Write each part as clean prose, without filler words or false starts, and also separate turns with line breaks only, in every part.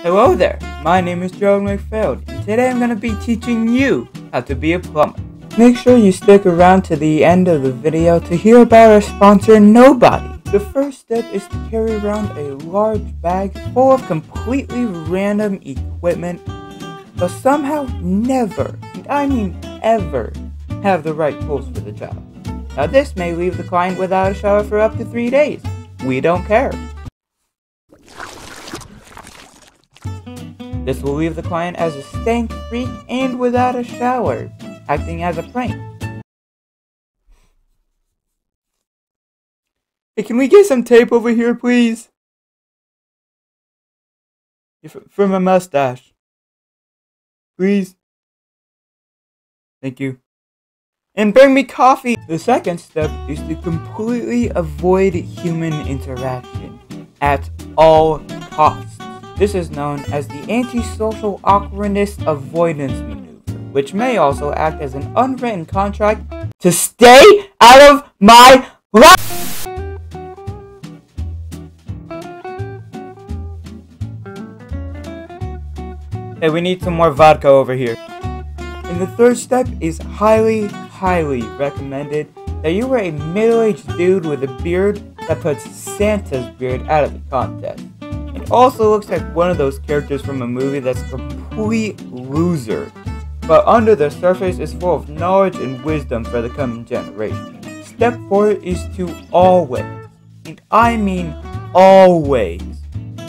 Hello there, my name is Jerald McFailed, and today I'm going to be teaching you how to be a plumber. Make sure you stick around to the end of the video to hear about our sponsor, Nobody. The first step is to carry around a large bag full of completely random equipment, but somehow never, and I mean ever, have the right tools for the job. Now this may leave the client without a shower for up to 3 days. We don't care. This will leave the client as a stank freak and without a shower, acting as a prank. Hey, can we get some tape over here, please? For my mustache. Please. Thank you. And bring me coffee! The second step is to completely avoid human interaction at all costs. This is known as the antisocial awkwardness avoidance maneuver, which may also act as an unwritten contract to stay out of my life! Hey, we need some more vodka over here. And the third step is highly recommended that you are a middle-aged dude with a beard that puts Santa's beard out of the contest. It also looks like one of those characters from a movie that's a complete loser, but under the surface is full of knowledge and wisdom for the coming generation. Step 4 is to always, and I mean always,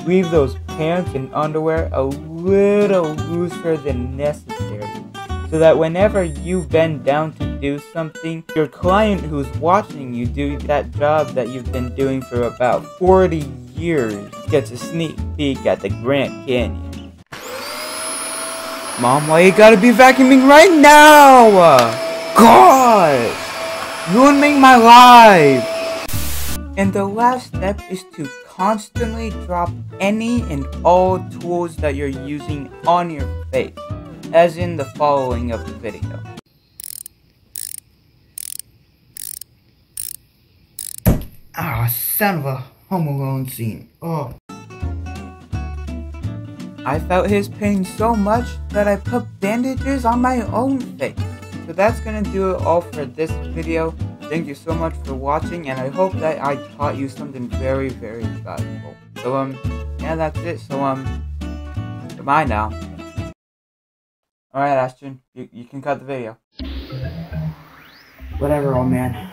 leave those pants and underwear a little looser than necessary, so that whenever you bend down to do something, your client who's watching you do that job that you've been doing for about 40 years gets a sneak peek at the Grand Canyon. Mom, why you gotta be vacuuming right now? Gosh! Ruining my life! And the last step is to constantly drop any and all tools that you're using on your face, as in the following of the video. Ah, son of a Home Alone scene. Oh. I felt his pain so much that I put bandages on my own face. So that's gonna do it all for this video. Thank you so much for watching, and I hope that I taught you something very valuable. So, yeah, that's it. So, goodbye now. Alright, Ashton, you can cut the video. Whatever, old man.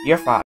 You're fine.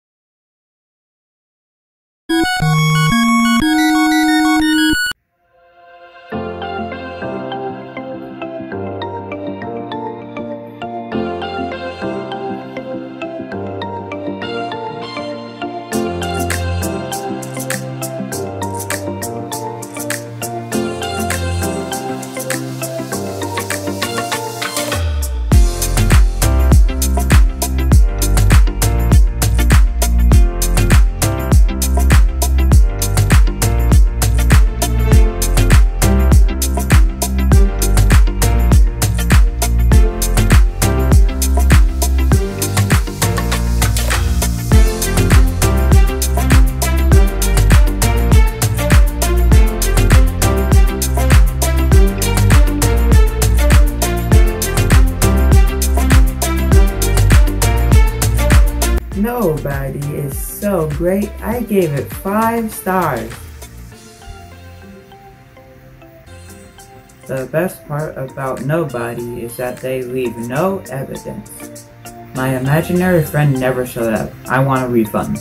Nobody is so great, I gave it 5 stars. The best part about Nobody is that they leave no evidence. My imaginary friend never showed up. I want a refund.